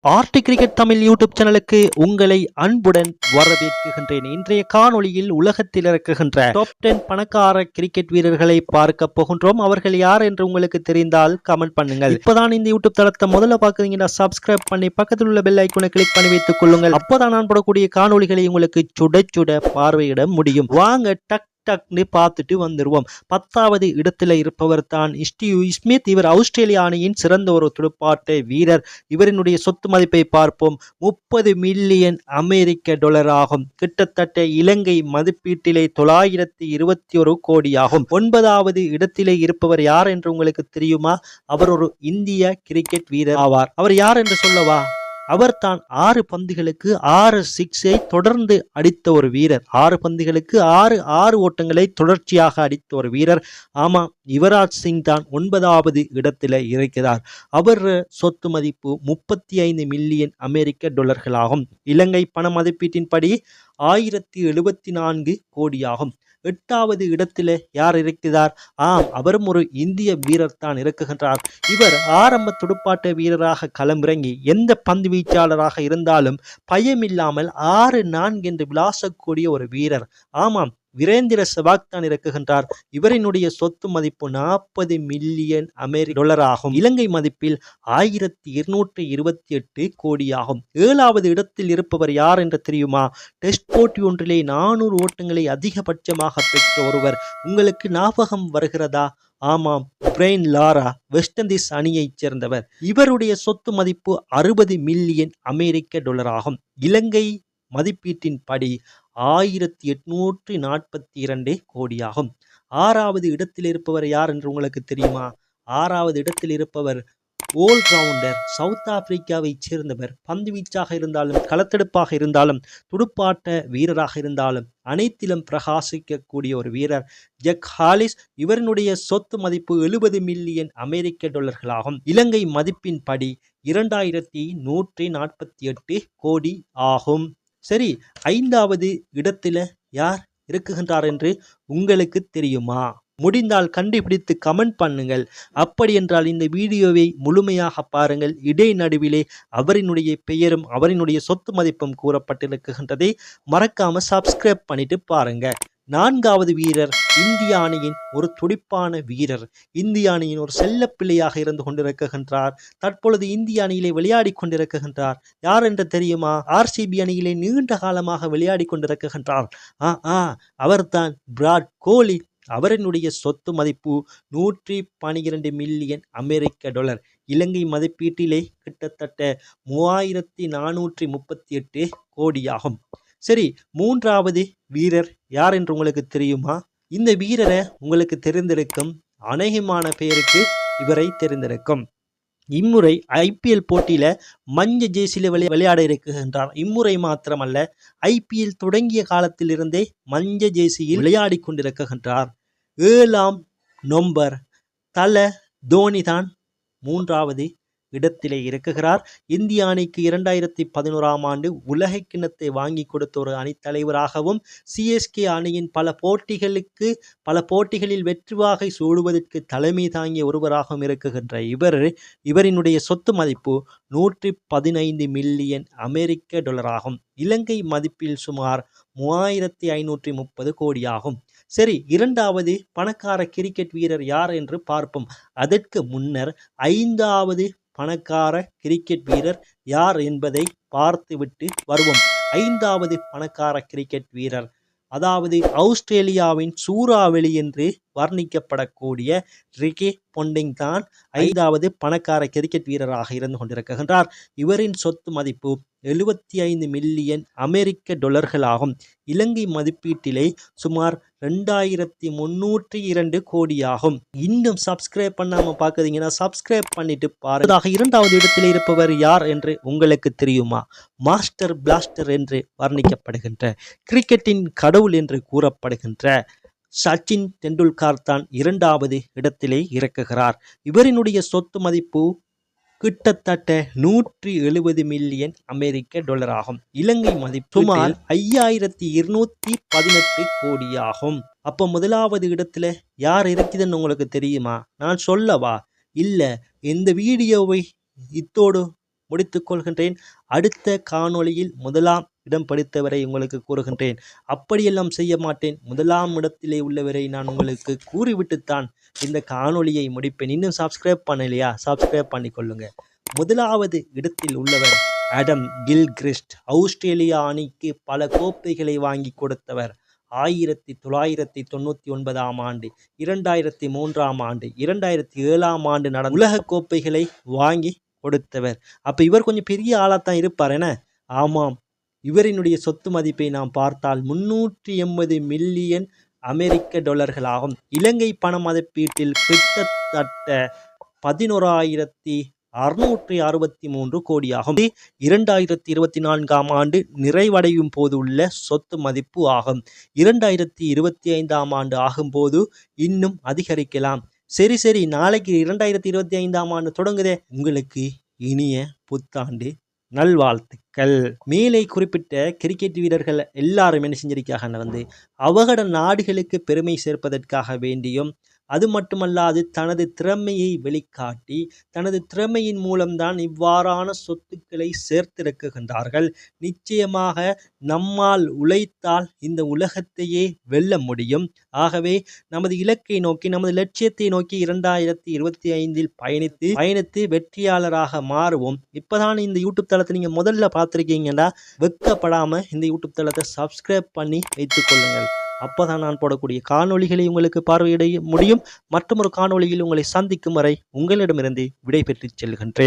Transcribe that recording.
RT cricket Tamil YouTube சேனலுக்கு உங்களை அன்புடன் வரவேற்கின்றேன். இன்றைய காணொளியில் உலகத்தில் இறக்குகின்ற டாப் 10 பணக்கார கிரிக்கெட் வீரர்களை பார்க்க போகின்றோம். அவர்கள் யார் என்று உங்களுக்கு தெரிந்தால் கமெண்ட் பண்ணுங்கள். இப்போதான் இந்த யூடியூப் தளத்தை முதல்ல பார்க்குறீங்கன்னா சப்ஸ்கிரைப் பண்ணி பக்கத்தில் உள்ள பெல் ஐக்கனை கிளிக் பண்ணி வைத்துக் கொள்ளுங்கள். அப்போதான் நான் போடக்கூடிய காணொளிகளை உங்களுக்கு சுட சுட பார்வையிட முடியும். வாங்க டக்னு பார்த்துட்டு வந்துருவோம். 10வது இடத்துல இருப்பவர் தான் ஸ்டீவ் ஸ்மித். இவர் ஆஸ்திரேலிய அணியின் சிறந்த ஒரு துடுப்பாட்ட வீரர். இவரினுடைய சொத்து மதிப்பை பார்ப்போம். 30 மில்லியன் அமெரிக்க டாலர் ஆகும். கிட்டத்தட்ட இலங்கை மதிப்பீட்டிலே 921 கோடி ஆகும். 9வது இடத்திலே இருப்பவர் யார் என்று உங்களுக்கு தெரியுமா? அவர் ஒரு இந்திய கிரிக்கெட் வீரர் ஆவார். அவர் யார் என்று சொல்லவா? அவர் தான் 6 பந்துகளுக்கு 6 சிக்ஸை தொடர்ந்து அடித்த ஒரு வீரர். 6 பந்துகளுக்கு 6 ஓட்டங்களை தொடர்ச்சியாக அடித்த ஒரு வீரர். ஆமா, யுவராஜ் சிங் தான் 9வது இடத்துல இருக்கிறார். அவர் சொத்து மதிப்பு 35 மில்லியன் அமெரிக்க டாலர்களாகும். இலங்கை பண மதிப்பீட்டின்படி 1074 கோடி ஆகும். 8வது இடத்துல யார் இருக்கிறார்? அவரும் ஒரு இந்திய வீரர் தான் இருக்குகின்றார். இவர் ஆரம்ப துடுப்பாட்ட வீரராக களமிறங்கி எந்த பந்து வீச்சாளராக இருந்தாலும் பயமில்லாமல் 6-4 என்று விளாசக்கூடிய ஒரு வீரர். ஆமாம், வீரேந்திர செவாக் தான் இருக்குகின்றார். இவரினுடைய சொத்து மதிப்பு 40 மில்லியன் அமெரிக்க டாலர் ஆகும். இலங்கை மதிப்பில் 1228 கோடி ஆகும். 7வது இடத்தில் இருப்பவர் யார் என்று தெரியுமா? டெஸ்ட் போட்டி ஒன்றிலே 400 ஓட்டங்களை அதிகபட்சமாக பெற்ற ஒருவர். உங்களுக்கு ஞாபகம் வருகிறதா? ஆமாம், பிரைன் லாரா, வெஸ்ட் இண்டீஸ் அணியைச் சேர்ந்தவர். இவருடைய சொத்து மதிப்பு 60 மில்லியன் அமெரிக்க டாலர் ஆகும். இலங்கை மதிப்பீட்டின்படி 1842 கோடியாகும். 6வது இடத்தில் இருப்பவர் யார் என்று உங்களுக்கு தெரியுமா? 6வது இடத்தில் இருப்பவர் ஆல்ரவுண்டர், சவுத் ஆப்பிரிக்காவை சேர்ந்தவர். பந்து வீச்சாக இருந்தாலும், களத்தெடுப்பாக இருந்தாலும், துடுப்பாட்ட வீரராக இருந்தாலும் அனைத்திலும் பிரகாசிக்கக்கூடிய ஒரு வீரர் ஜக் ஹாலிஸ். இவரினுடைய சொத்து மதிப்பு 70 மில்லியன் அமெரிக்க டாலர்களாகும். இலங்கை மதிப்பின்படி 2148 கோடி ஆகும். சரி, 5வது இடத்துல யார் இருக்குகின்றார் என்று உங்களுக்கு தெரியுமா? முடிந்தால் கண்டுபிடித்து கமெண்ட் பண்ணுங்கள். அப்படி என்றால் இந்த வீடியோவை முழுமையாக பாருங்கள். இடைநடுவிலே அவரினுடைய பெயரும் அவரினுடைய சொத்து மதிப்பும் கூறப்பட்டிருக்கின்றதை மறக்காம சப்ஸ்கிரைப் பண்ணிட்டு பாருங்க. 4வது வீரர் இந்திய அணியின் ஒரு துடிப்பான வீரர். இந்திய அணியின் ஒரு செல்லப்பிள்ளையாக இருந்து கொண்டிருக்கின்றார். தற்பொழுது இந்திய அணியிலே விளையாடி கொண்டிருக்கின்றார். யார் என்று தெரியுமா? RCB அணியிலே நீண்ட காலமாக விளையாடி கொண்டிருக்கின்றார். அவர்தான் விராட் கோலி. அவரினுடைய சொத்து மதிப்பு 112 மில்லியன் அமெரிக்க டாலர். இலங்கை மதிப்பீட்டிலே கிட்டத்தட்ட 3438 கோடியாகும். சரி, 3வது வீரர் யார் என்று உங்களுக்கு தெரியுமா? இந்த வீரரை உங்களுக்கு தெரிந்திருக்கும். அநேகமான பேருக்கு இவரை தெரிந்திருக்கும். இம்முறை IPL போட்டியில மஞ்ச ஜேசில விளையாட இருக்குகின்றார். இம்முறை மாத்திரமல்ல, IPL தொடங்கிய காலத்திலிருந்தே மஞ்ச ஜேசியில் விளையாடி கொண்டிருக்கின்றார். 7ஆம் நம்பர் தல தோனி தான் 3வது இடத்திலே இருக்குகிறார். இந்திய அணிக்கு 2011ஆம் ஆண்டு உலக கிண்ணத்தை வாங்கி கொடுத்த ஒரு அணித்தலைவராகவும், CSK அணியின் பல போட்டிகளில் வெற்றி வாகை சூடுவதற்கு தலைமை தாங்கிய ஒருவராகவும் இருக்குகின்ற இவரினுடைய சொத்து மதிப்பு 115 மில்லியன் அமெரிக்க டாலர் ஆகும். இலங்கை மதிப்பில் சுமார் 3530 கோடி ஆகும். சரி, 2வது பணக்கார கிரிக்கெட் வீரர் யார் என்று பார்ப்போம். அதற்கு முன்னர் 5வது பணக்கார கிரிக்கெட் வீரர் யார் என்பதை பார்த்துவிட்டு வருவோம். 5வது பணக்கார கிரிக்கெட் வீரர், அதாவது ஆஸ்திரேலியாவின் சூறாவளி என்று வர்ணிக்கப்படக்கூடிய ரிக்கி பொண்டிங் தான் 5வது பணக்கார கிரிக்கெட் வீரராக இருந்து கொண்டிருக்கின்றார். இவரின் சொத்து மதிப்பு 75 மில்லியன் அமெரிக்க டாலர்கள் ஆகும். இலங்கை மதிப்பீட்டிலே சுமார் 2302 கோடி ஆகும். இன்னும் சப்ஸ்கிரைப் பண்ணாம பார்க்குறீங்கன்னா சப்ஸ்கிரைப் பண்ணிட்டு பாருங்க. 2வது இடத்தில் இருப்பவர் யார் என்று உங்களுக்கு தெரியுமா? மாஸ்டர் பிளாஸ்டர் என்று வர்ணிக்கப்படுகின்ற, கிரிக்கெட்டின் கடவுள் என்று கூறப்படுகின்ற சச்சின் தெண்டுல்கர் தான் 2வது இடத்திலே இருக்குகிறார். இவரினுடைய சொத்து மதிப்பு கிட்டத்தட்ட 170 மில்லியன் அமெரிக்க டாலர் ஆகும். இலங்கை மதிப்பு சுமார் 5218 கோடி ஆகும். அப்போ 1வது இடத்துல யார் இருக்குதுன்னு உங்களுக்கு தெரியுமா? நான் சொல்லவா? இல்ல, இந்த வீடியோவை இத்தோடு முடித்துக் கொள்கின்றேன். அடுத்த காணொளியில் முதலாம் இடம் படித்தவரை உங்களுக்கு கூறுகின்றேன். அப்படியெல்லாம் செய்ய மாட்டேன். முதலாம் இடத்திலே உள்ளவரை நான் உங்களுக்கு கூறிவிட்டுத்தான் இந்த காணொளியை முடிப்பேன். இன்னும் சப்ஸ்கிரைப் பண்ணலையா? சப்ஸ்கிரைப் பண்ணிக்கொள்ளுங்க. முதலாவது இடத்தில் உள்ளவர் ஆடம் கில்கிறிஸ்ட். ஆஸ்திரேலியா அணிக்கு பல கோப்பைகளை வாங்கி கொடுத்தவர். 1999 ஆண்டு, 2003 ஆண்டு, 2007 நடந்த உலக கோப்பைகளை வாங்கி கொடுத்தவர். அப்போ இவர் கொஞ்சம் பெரிய ஆளாத்தான் இருப்பார் என. ஆமாம், இவரினுடைய சொத்து மதிப்பை நாம் பார்த்தால் 380 மில்லியன் அமெரிக்க டாலர்கள் ஆகும். இலங்கை பண மதிப்பீட்டில் கிட்டத்தட்ட 11,663 கோடியாகும். 2024 ஆண்டு நிறைவடையும் போது உள்ள சொத்து மதிப்பு ஆகும். 2025 ஆண்டு ஆகும்போது இன்னும் அதிகரிக்கலாம். சரி, நாளைக்கு 2025 ஆண்டு தொடங்குதே. உங்களுக்கு இனிய புத்தாண்டு நல்வாழ்த்துக்கள். மேலே குறிப்பிட்ட கிரிக்கெட் வீரர்கள் எல்லாரும் என்ன செஞ்சிருக்காங்க அவகட நாடுகளுக்கு பெருமை சேர்ப்பதற்காக வேண்டியும், அது மட்டுமல்லாது தனது திறமையை வெளிக்காட்டி தனது திறமையின் மூலம்தான் இவ்வாறான சொத்துக்களை சேர்த்திருக்கின்றார்கள். நிச்சயமாக நம்மால் உழைத்தால் இந்த உலகத்தையே வெல்ல முடியும். ஆகவே நமது இலக்கை நோக்கி, நமது லட்சியத்தை நோக்கி 2025 பயணித்து வெற்றியாளராக மாறுவோம். இப்பதான் இந்த யூடியூப் தளத்தை நீங்க முதல்ல பார்த்துருக்கீங்கன்னா வெக்கப்படாம இந்த யூடியூப் தளத்தை சப்ஸ்கிரைப் பண்ணி வைத்துக் கொள்ளுங்கள். அப்போதான் நான் போடக்கூடிய காணொளிகளை உங்களுக்கு பார்வையிட முடியும். மற்றொரு காணொளியில் உங்களை சந்திக்கும் வரை உங்களிடமிருந்து விடைபெற்று செல்கின்றேன்.